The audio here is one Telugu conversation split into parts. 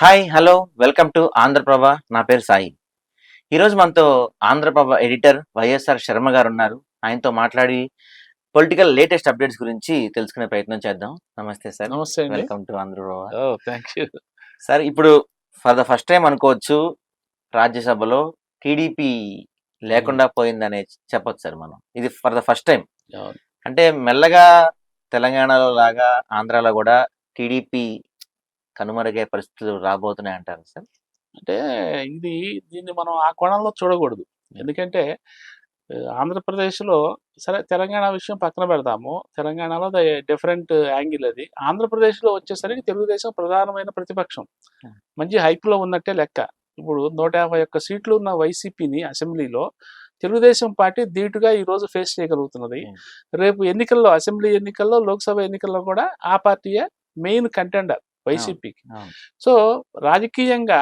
Hi hello welcome to Andhra Prabha. నా పేరు సాయి. ఈరోజు మనతో ఆంధ్రప్రభ ఎడిటర్ వైఎస్ఆర్ శర్మ గారు ఉన్నారు. ఆయనతో మాట్లాడి పొలిటికల్ లేటెస్ట్ అప్డేట్స్ గురించి తెలుసుకునే ప్రయత్నం చేద్దాం. నమస్తే సార్. నమస్తే అండి. Welcome to Andhra Prabha. Thank you. Sir, ఇప్పుడు ఫర్ ద ఫస్ట్ టైం అనుకోవచ్చు రాజ్యసభలో టీడీపీ లేకుండా పోయిందనే చెప్పొచ్చు సార్ మనం. ఇది ఫర్ ద ఫస్ట్ టైం. అవును. అంటే మెల్లగా తెలంగాణలో లాగా ఆంధ్రాలో కూడా టీడీపీ కనుమరుగే పరిస్థితులు రాబోతున్నాయి అంటారు సార్. అంటే దీన్ని మనం ఆ కోణంలో చూడకూడదు. ఎందుకంటే ఆంధ్రప్రదేశ్‌లో సరే తెలంగాణ విషయం పక్కన పెడదాము. తెలంగాణలో డిఫరెంట్ యాంగిల్ అది. ఆంధ్రప్రదేశ్‌లో వచ్చేసరికి తెలుగుదేశం ప్రధానమైన ప్రతిపక్షం. మంచి హైప్‌లో ఉన్నట్టే లెక్క. ఇప్పుడు 151 సీట్లు ఉన్న వైసీపీని అసెంబ్లీలో తెలుగుదేశం పార్టీ ధీటుగా ఈరోజు ఫేస్ చేయగలుగుతున్నది. రేపు ఎన్నికల్లో, అసెంబ్లీ ఎన్నికల్లో, లోక్సభ ఎన్నికల్లో కూడా ఆ పార్టీయే మెయిన్ కంటెండర్ వైసీపీకి. సో రాజకీయంగా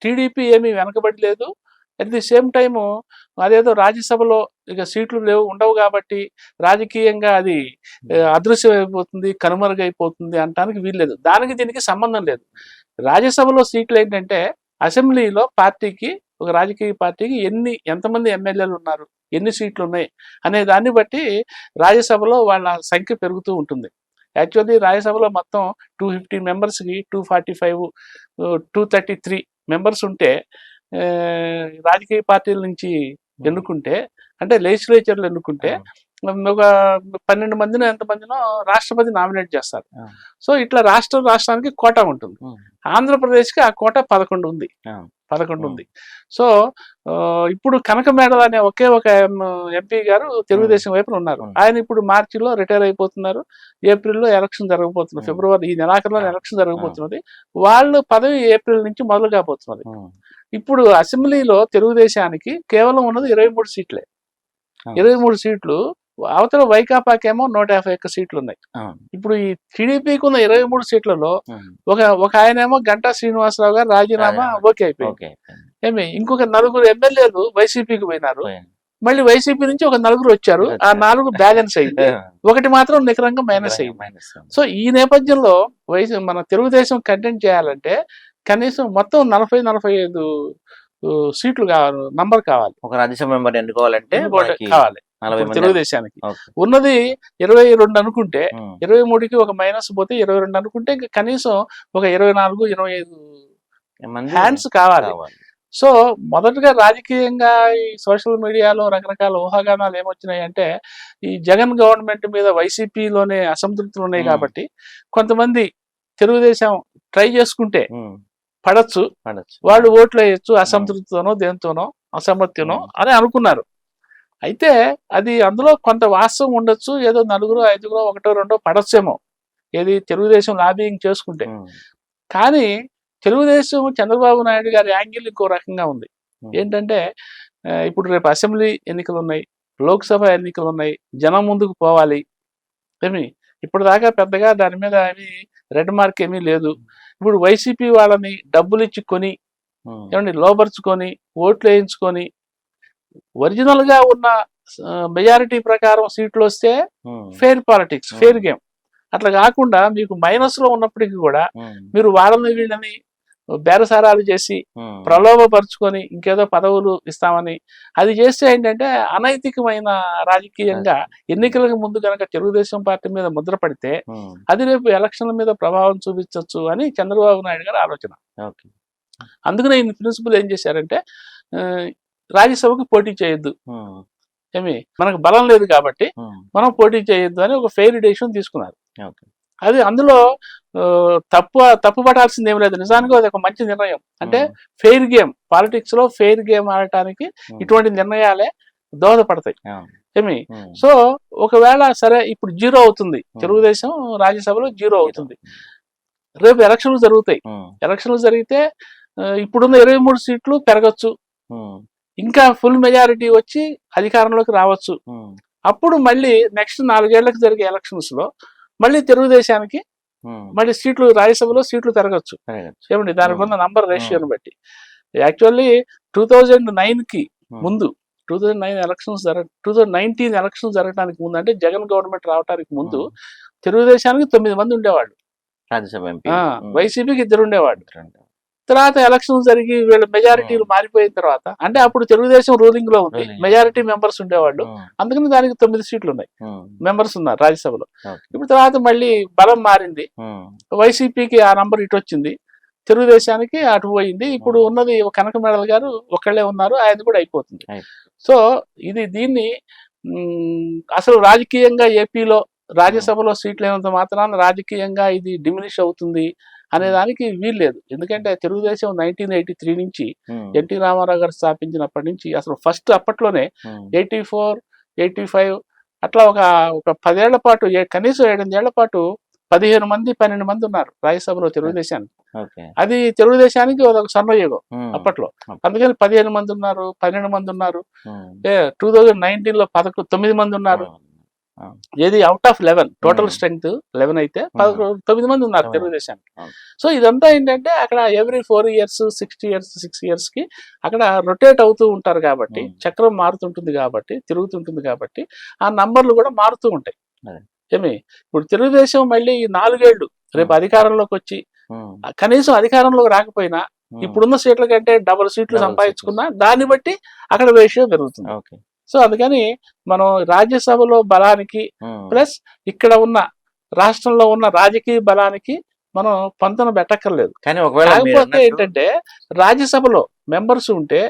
టీడీపీ ఏమీ వెనకబడి లేదు. అట్ ది సేమ్ టైము అదేదో రాజ్యసభలో ఇక సీట్లు ఉండవు కాబట్టి రాజకీయంగా అది అదృశ్యమైపోతుంది, కనుమరుగైపోతుంది అనటానికి వీల్లేదు. దానికి దీనికి సంబంధం లేదు. రాజ్యసభలో సీట్లు ఏంటంటే అసెంబ్లీలో పార్టీకి, ఒక రాజకీయ పార్టీకి ఎంతమంది ఎమ్మెల్యేలు ఉన్నారు, ఎన్ని సీట్లు ఉన్నాయి అనే దాన్ని బట్టి రాజ్యసభలో వాళ్ళ సంఖ్య పెరుగుతూ ఉంటుంది. యాక్చువల్లీ రాజ్యసభలో మొత్తం 250 మెంబర్స్కి 245, 233 మెంబర్స్ ఉంటే రాజకీయ పార్టీల నుంచి ఎన్నుకుంటే, అంటే లెజిస్లేచర్లు ఎన్నుకుంటే ఒక 12 మందినో ఎంతమందినో రాష్ట్రపతి నామినేట్ చేస్తారు. సో ఇట్లా రాష్ట్రానికి కోటా ఉంటుంది. ఆంధ్రప్రదేశ్కి ఆ కోటా 11 ఉంది. 11 ఉంది. సో ఇప్పుడు కనకమేడల అనే ఒకే ఒక ఎంపీ గారు తెలుగుదేశం వైపున ఉన్నారు. ఆయన ఇప్పుడు మార్చిలో రిటైర్ అయిపోతున్నారు. ఏప్రిల్లో ఎలక్షన్ జరగబోతున్నది. ఫిబ్రవరి ఈ నెలాఖరులో ఎలక్షన్ జరగబోతున్నది. వాళ్ళు పదవి ఏప్రిల్ నుంచి మొదలు కాబోతున్నది. ఇప్పుడు అసెంబ్లీలో తెలుగుదేశానికి కేవలం ఉన్నది 23 సీట్లే. 23 సీట్లు. అవతల వైకాపాకేమో 151 సీట్లు ఉన్నాయి. ఇప్పుడు ఈ టీడీపీకి ఉన్న 23 సీట్లలో ఒక ఆయనేమో గంటా శ్రీనివాసరావు గారు రాజీనామా ఓకే అయిపోయింది. ఇంకొక 4 ఎమ్మెల్యేలు వైసీపీకి పోయినారు. మళ్ళీ వైసీపీ నుంచి ఒక 4 వచ్చారు. ఆ 4 బ్యాలెన్స్ అయింది. ఒకటి మాత్రం నికరంగా మైనస్ అయింది. సో ఈ నేపథ్యంలో మన తెలుగుదేశం కంటెంట్ చేయాలంటే కనీసం మొత్తం 40-45 సీట్లు కావాలి, నంబర్ కావాలి. ఒక రాజ్యసభ మెంబర్ ఎన్నుకోవాలంటే కావాలి తెలుగుదేశానికి. ఉన్నది 22 అనుకుంటే 23కి ఒక మైనస్ పోతే 22 అనుకుంటే కనీసం ఒక 24-25 హ్యాండ్స్ కావాలి. సో మొదటగా రాజకీయంగా ఈ సోషల్ మీడియాలో రకరకాల ఊహాగానాలు ఏమొచ్చినాయంటే ఈ జగన్ గవర్నమెంట్ మీద వైసీపీలోనే అసంతృప్తులు ఉన్నాయి కాబట్టి కొంతమంది తెలుగుదేశం ట్రై చేసుకుంటే పడచ్చు, వాళ్ళు ఓట్లు వేయచ్చు, అసంతృప్తితోనో దేనితోనో అసమ్మతినో అని అనుకున్నారు. అయితే అది అందులో కొంత వాస్తవం ఉండొచ్చు. ఏదో 4-5 1-2 పడచ్చేమో, ఏది తెలుగుదేశం లాబింగ్ చేసుకుంటే. కానీ తెలుగుదేశం చంద్రబాబు నాయుడు గారి యాంగిల్ ఇంకో రకంగా ఉంది. ఏంటంటే ఇప్పుడు రేపు అసెంబ్లీ ఎన్నికలు ఉన్నాయి, లోక్సభ ఎన్నికలు ఉన్నాయి, జనం ముందుకు పోవాలి. ఇప్పటిదాకా పెద్దగా దాని మీద ఏమీ రెడ్ మార్క్ ఏమీ లేదు. ఇప్పుడు వైసీపీ వాళ్ళని డబ్బులు ఇచ్చి కొని లోపరుచుకొని ఓట్లు వేయించుకొని ఒరిజినల్ గా ఉన్న మెజారిటీ ప్రకారం సీట్లు వస్తే ఫెయిర్ పాలిటిక్స్, ఫెయిర్ గేమ్. అట్లా కాకుండా మీకు మైనస్ లో ఉన్నప్పటికీ కూడా మీరు వాళ్ళని వీళ్ళని బేరసారాలు చేసి ప్రలోభపరుచుకొని ఇంకేదో పదవులు ఇస్తామని అది చేస్తే ఏంటంటే అనైతికమైన రాజకీయంగా ఎన్నికలకు ముందు కనుక తెలుగుదేశం పార్టీ మీద ముద్ర పడితే అది రేపు ఎలక్షన్ల మీద ప్రభావం చూపించవచ్చు అని చంద్రబాబు నాయుడు గారి ఆలోచన. అందుకనే ఈ ప్రిన్సిపల్ ఏం చేశారంటే రాజ్యసభకు పోటీ చేయొద్దు, మనకు బలం లేదు కాబట్టి మనం పోటీ చేయొద్దు అని ఒక ఫెయిర్ డెసిషన్ తీసుకున్నారు. అది అందులో తప్పు పడాల్సింది ఏం లేదు. నిజానికి అది ఒక మంచి నిర్ణయం. అంటే ఫెయిర్ గేమ్, పాలిటిక్స్ లో ఫెయిర్ గేమ్ ఆడటానికి ఇటువంటి నిర్ణయాలే దోహదపడతాయి. సో ఒకవేళ సరే ఇప్పుడు 0 అవుతుంది, తెలుగుదేశం రాజ్యసభలో 0 అవుతుంది. రేపు ఎలక్షన్లు జరుగుతాయి. ఎలక్షన్లు జరిగితే ఇప్పుడున్న 23 సీట్లు పెరగచ్చు, ఇంకా ఫుల్ మెజారిటీ వచ్చి అధికారంలోకి రావచ్చు. అప్పుడు మళ్ళీ నెక్స్ట్ 4 ఏళ్లకు జరిగే ఎలక్షన్స్ లో మళ్ళీ తెలుగుదేశానికి మళ్ళీ సీట్లు, రాజ్యసభలో సీట్లు పెరగచ్చు. దానికి ఉన్న నంబర్ రేషియోని బట్టి. యాక్చువల్లీ 2009కి ముందు 2019 ఎలక్షన్స్ జరగడానికి ముందు, అంటే జగన్ గవర్నమెంట్ రావడానికి ముందు తెలుగుదేశానికి 9 మంది ఉండేవాళ్ళు. రాజ్యసభ ఎంపీ వైసీపీకి 2 ఉండేవాడు. తర్వాత ఎలక్షన్ జరిగి వీళ్ళ మెజారిటీలు మారిపోయిన తర్వాత, అంటే అప్పుడు తెలుగుదేశం రూలింగ్ లో ఉంది, మెజారిటీ మెంబర్స్ ఉండేవాళ్ళు, అందుకని దానికి 9 సీట్లు ఉన్నాయి, మెంబర్స్ ఉన్నారు రాజ్యసభలో. ఇప్పుడు తర్వాత మళ్ళీ బలం మారింది, వైసీపీకి ఆ నంబర్ ఇటు వచ్చింది, తెలుగుదేశానికి అటు పోయింది. ఇప్పుడు ఉన్నది కనక మెడల్ గారు ఒక్కళ్ళే ఉన్నారు, ఆయన కూడా అయిపోతుంది. సో దీన్ని అసలు రాజకీయంగా ఏపీలో రాజ్యసభలో సీట్లు అయినంత మాత్రాన రాజకీయంగా ఇది డిమినిష్ అవుతుంది అనే దానికి వీలు లేదు. ఎందుకంటే తెలుగుదేశం 1983 నుంచి ఎన్టీ రామారావు గారు స్థాపించినప్పటి నుంచి అసలు ఫస్ట్ అప్పట్లోనే 84, 85 అట్లా ఒక 10 ఏళ్ల పాటు, కనీసం 8 ఏళ్ల పాటు 15 మంది 12 మంది ఉన్నారు రాజ్యసభలో తెలుగుదేశానికి. అది తెలుగుదేశానికి ఒక స్వర్ణయుగం అప్పట్లో. అందుకని 15 మంది ఉన్నారు, 12 మంది ఉన్నారు. 2019లో 9 మంది ఉన్నారు. ఏది అవుట్ ఆఫ్ 11, టోటల్ స్ట్రెంగ్త్ 11 అయితే 9 మంది ఉన్నారు తెలుగుదేశానికి. సో ఇదంతా ఏంటంటే అక్కడ ఎవ్రీ 4 years 6 years కి అక్కడ రొటేట్ అవుతూ ఉంటారు కాబట్టి, చక్రం మారుతుంటుంది కాబట్టి, తిరుగుతుంటుంది కాబట్టి ఆ నంబర్లు కూడా మారుతూ ఉంటాయి. ఇప్పుడు తెలుగుదేశం మళ్ళీ 4 ఏళ్ళు రేపు అధికారంలోకి వచ్చి కనీసం అధికారంలోకి రాకపోయినా ఇప్పుడున్న సీట్ల కంటే డబుల్ సీట్లు సంపాదించుకున్నా దాన్ని బట్టి అక్కడ రేషియో పెరుగుతుంది. సో అందుకని మనం రాజ్యసభలో బలానికి ప్లస్ ఇక్కడ ఉన్న రాష్ట్రంలో ఉన్న రాజకీయ బలానికి మనం పంతన పెట్టక్కర్లేదు. కాకపోతే ఏంటంటే రాజ్యసభలో మెంబర్స్ ఉంటే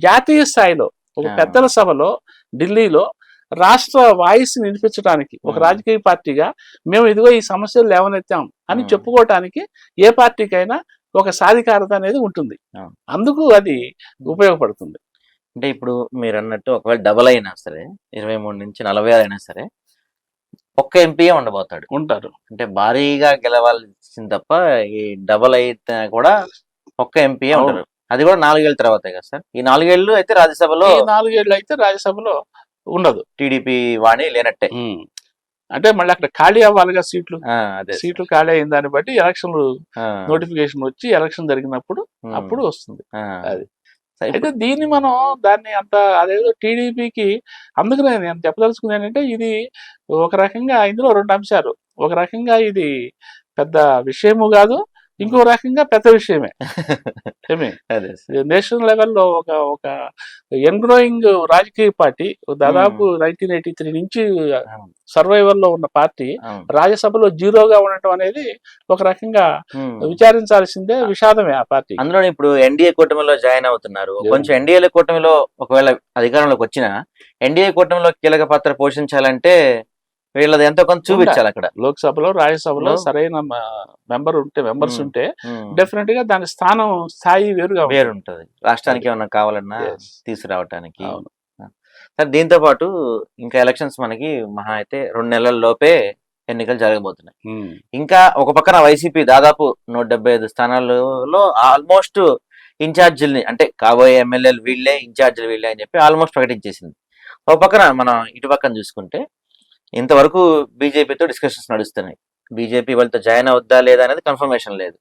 జాతీయ స్థాయిలో ఒక పెద్దల సభలో ఢిల్లీలో రాష్ట్ర వాయిస్ వినిపించడానికి ఒక రాజకీయ పార్టీగా మేము ఇదిగో ఈ సమస్యలు లేవనెత్తాం అని చెప్పుకోవటానికి ఏ పార్టీకైనా ఒక సాధికారత అనేది ఉంటుంది. అందుకు అది ఉపయోగపడుతుంది. అంటే ఇప్పుడు మీరు అన్నట్టు ఒకవేళ డబల్ అయినా సరే 23 నుంచి 46 అయినా సరే ఒక్క ఎంపీయే ఉంటారు. అంటే భారీగా గెలవాల్సింది తప్ప ఈ డబల్ అయితే కూడా ఒక్క ఎంపీయే ఉంటారు. అది కూడా 4 ఏళ్ళ తర్వాతే కదా సార్. ఈ 4 ఏళ్ళు అయితే రాజ్యసభలో 4 ఏళ్ళు అయితే రాజ్యసభలో ఉండదు, టీడీపీ వాణి లేనట్టే. అంటే మళ్ళీ అక్కడ ఖాళీ అవ్వాలిగా సీట్లు ఖాళీ అయిన దాన్ని బట్టి ఎలక్షన్ నోటిఫికేషన్ వచ్చి ఎలక్షన్ జరిగినప్పుడు అప్పుడు వస్తుంది. అది అయితే దీన్ని మనం దాన్ని అంత అదేదో టీడీపీకి, అందుకనే నేను చెప్పదలుచుకుంది ఏంటంటే ఇది ఒక రకంగా ఇందులో 2 అంశాలు. ఒక రకంగా ఇది పెద్ద విషయము కాదు, ఇంకో రకంగా పెద్ద విషయమే. నేషనల్ లెవెల్లో ఒక ఎన్గ్రోయింగ్ రాజకీయ పార్టీ, దాదాపు 1983 నుంచి సర్వైవల్ లో ఉన్న పార్టీ రాజ్యసభలో జీరోగా ఉండటం అనేది ఒక రకంగా విచారించాల్సిందే, విషాదమే ఆ పార్టీ. అందులో ఇప్పుడు ఎన్డీఏ కూటమిలో జాయిన్ అవుతున్నారు. కొంచెం ఎన్డీఏ కూటమిలో ఒకవేళ అధికారంలోకి వచ్చినా ఎన్డీఏ కూటమిలో కీలక పాత్ర పోషించాలంటే వీళ్ళది ఎంతో కొంత చూపించాలి. అక్కడ లోక్సభలో రాజ్యసభలో సరైన మెంబర్స్ ఉంటే డెఫినెట్ గా దాని స్థాయి వేరుంటది. రాష్ట్రానికి ఏమన్నా కావాలన్నా తీసుకురావటానికి. సార్ దీంతో పాటు ఇంకా ఎలక్షన్స్ మనకి మహా అయితే 2 నెలల లోపే ఎన్నికలు జరగబోతున్నాయి. ఇంకా ఒక పక్కన వైసీపీ దాదాపు 175 స్థానాలలో ఆల్మోస్ట్ ఇన్ఛార్జీలని, అంటే కాబోయే ఎమ్మెల్యేలు వీళ్ళే, ఇన్ఛార్జీలు వీళ్ళే అని చెప్పి ఆల్మోస్ట్ ప్రకటించేసింది. ఒక పక్కన మనం ఇటు పక్కన చూసుకుంటే ఇంతవరకు బీజేపీతో డిస్కషన్స్ నడుస్తున్నాయి. బీజేపీ వాళ్ళతో జాయిన్ అవుద్దా లేదా అనేది కన్ఫర్మేషన్ లేదు.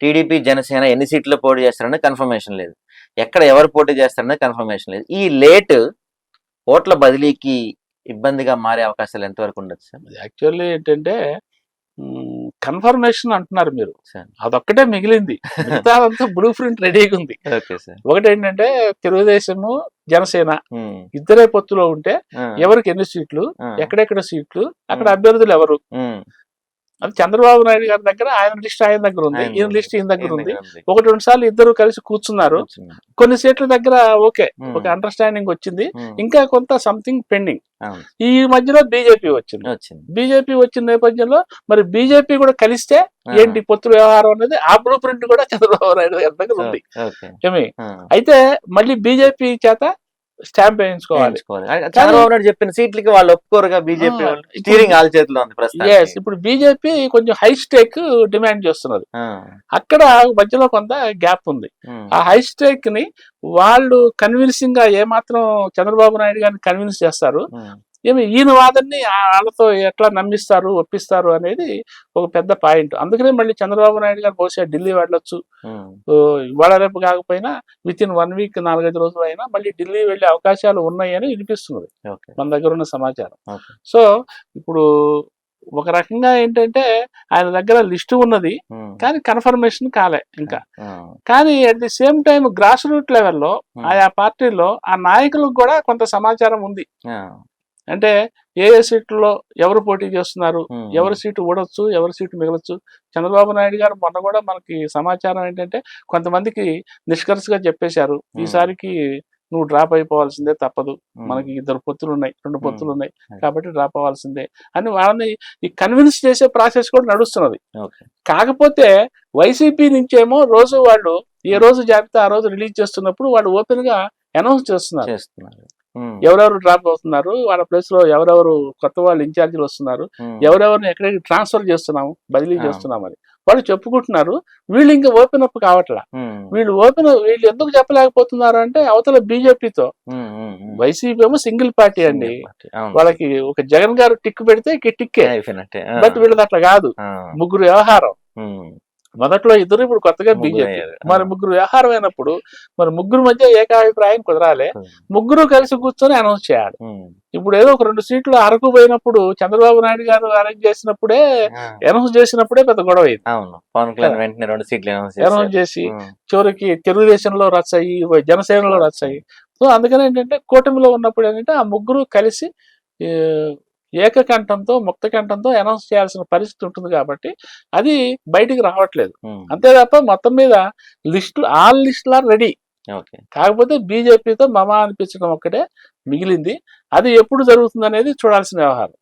టీడీపీ జనసేన ఎన్ని సీట్లు పోటీ చేస్తారనేది కన్ఫర్మేషన్ లేదు. ఎక్కడ ఎవరు పోటీ చేస్తారనేది కన్ఫర్మేషన్ లేదు. ఈ లేట్ ఓట్ల బదిలీకి ఇబ్బందిగా మారే అవకాశాలు ఎంతవరకు ఉండొచ్చు సార్? యాక్చువల్లీ ఏంటంటే కన్ఫర్మేషన్ అంటున్నారు మీరు, అదొక్కటే మిగిలింది, మిగతాదంతా బ్లూ ప్రింట్ రెడీగా ఉంది. ఒకటి ఏంటంటే తెలుగుదేశము జనసేన ఇద్దరే పొత్తులో ఉంటే ఎవరికి ఎన్ని సీట్లు, ఎక్కడెక్కడ సీట్లు, అక్కడ అభ్యర్థులు ఎవరు, అది చంద్రబాబు నాయుడు గారి దగ్గర ఆయన లిస్ట్ ఆయన దగ్గర ఉంది, ఈయన లిస్ట్ ఈయన దగ్గర ఉంది. 1-2 సార్లు ఇద్దరు కలిసి కూర్చున్నారు, కొన్ని సీట్ల దగ్గర ఓకే ఒక అండర్స్టాండింగ్ వచ్చింది, ఇంకా కొంత సంథింగ్ పెండింగ్. ఈ మధ్యలో బీజేపీ వచ్చింది. బీజేపీ వచ్చిన నేపథ్యంలో మరి బీజేపీ కూడా కలిస్తే ఏంటి పొత్తు వ్యవహారం అనేది ఆ బ్లూ ప్రింట్ కూడా చంద్రబాబు నాయుడు గారి దగ్గర ఉంది. అయితే మళ్ళీ బీజేపీ చేత స్టాంప్ వేయించుకోవాలి. చంద్రబాబు నాయుడు చెప్పిన సీట్లకి వాళ్ళు ఒప్పుకోరుగా, బీజేపీ స్టీరింగ్ వాళ్ళ చేతిలో ఉంది ప్రస్తుతం. ఇప్పుడు బీజేపీ కొంచెం హై స్టేక్ డిమాండ్ చేస్తున్నది, అక్కడ మధ్యలో కొంత గ్యాప్ ఉంది. ఆ హై స్టేక్ ని వాళ్ళు కన్విన్సింగ్ గా ఏమాత్రం చంద్రబాబు నాయుడు గారిని కన్విన్స్ చేస్తారు, ఈయన వాదన్ని వాళ్ళతో ఎట్లా నమ్మిస్తారు, ఒప్పిస్తారు అనేది ఒక పెద్ద పాయింట్. అందుకనే మళ్ళీ చంద్రబాబు నాయుడు గారు బహుశా ఢిల్లీ వెళ్ళొచ్చు, ఇవాళ రేపు కాకపోయినా వితిన్ 1 వీక్ 4-5 రోజులు అయినా మళ్ళీ ఢిల్లీ వెళ్ళే అవకాశాలు ఉన్నాయని వినిపిస్తున్నది మన దగ్గర ఉన్న సమాచారం. సో ఇప్పుడు ఒక రకంగా ఏంటంటే ఆయన దగ్గర లిస్ట్ ఉన్నది, కానీ కన్ఫర్మేషన్ కాలే ఇంకా. కానీ at the same time grass root లెవెల్లో ఆయా పార్టీలో ఆ నాయకులకు కూడా కొంత సమాచారం ఉంది. అంటే ఏ సీట్లలో ఎవరు పోటీ చేస్తున్నారు, ఎవరి సీటు ఊడొచ్చు, ఎవరి సీటు మిగలొచ్చు. చంద్రబాబు నాయుడు గారు మొన్న కూడా మనకి సమాచారం ఏంటంటే కొంతమందికి నిష్కర్షగా చెప్పేశారు, ఈసారికి నువ్వు డ్రాప్ అయిపోవాల్సిందే, తప్పదు, మనకి 2 పొత్తులు ఉన్నాయి కాబట్టి డ్రాప్ అవ్వాల్సిందే అని వాళ్ళని ఈ కన్విన్స్ చేసే ప్రాసెస్ కూడా నడుస్తున్నది. కాకపోతే వైసీపీ నుంచేమో రోజు వాళ్ళు ఏ రోజు జాబితా ఆ రోజు రిలీజ్ చేస్తున్నప్పుడు వాళ్ళు ఓపెన్ గా అనౌన్స్ చేస్తున్నారు ఎవరెవరు డ్రాప్ అవుతున్నారు, వాళ్ళ ప్లేస్ లో ఎవరెవరు కొత్త వాళ్ళు ఇన్ఛార్జీలు వస్తున్నారు, ఎవరెవరిని ఎక్కడికి ట్రాన్స్ఫర్ చేస్తున్నాము, బదిలీ చేస్తున్నామని వాళ్ళు చెప్పుకుంటున్నారు. వీళ్ళు ఇంకా ఓపెన్ అప్ కావట్లా. వీళ్ళు ఎందుకు చెప్పలేకపోతున్నారు అంటే అవతల బీజేపీతో, వైసీపీ ఏమో సింగిల్ పార్టీ అండి, వాళ్ళకి ఒక జగన్ గారు టిక్ పెడితే టిక్కే. బట్ వీళ్ళది అట్లా కాదు, ముగ్గురు వ్యవహారం. మొదట్లో ఇద్దరు, ఇప్పుడు కొత్తగా బీజేపీ. మరి ముగ్గురు వ్యవహారం అయినప్పుడు మరి ముగ్గురు మధ్య ఏకాభిప్రాయం కుదరాలి, ముగ్గురు కలిసి కూర్చొని అనౌన్స్ చేయాలి. ఇప్పుడు ఏదో ఒక 2 సీట్లు అరకు పోయినప్పుడు చంద్రబాబు నాయుడు గారు అరేంజ్ చేసినప్పుడే అనౌన్స్ చేసినప్పుడే పెద్ద గొడవ అయింది. అనౌన్స్ చేసి చివరికి తెలుగుదేశంలో రచ్చయి, జనసేనలో రచ్చయి. సో అందుకని ఏంటంటే కూటమిలో ఉన్నప్పుడు ఏంటంటే ఆ ముగ్గురు కలిసి ఏకకంఠంతో ముక్త కంఠంతో అనౌన్స్ చేయాల్సిన పరిస్థితి ఉంటుంది కాబట్టి అది బయటికి రావట్లేదు. అంతే తప్ప మొత్తం మీద ఆల్ లిస్టులు ఆర్ రెడీ. కాకపోతే బీజేపీతో మమా అనిపించడం ఒక్కటే మిగిలింది. అది ఎప్పుడు జరుగుతుంది అనేది చూడాల్సిన వ్యవహారం.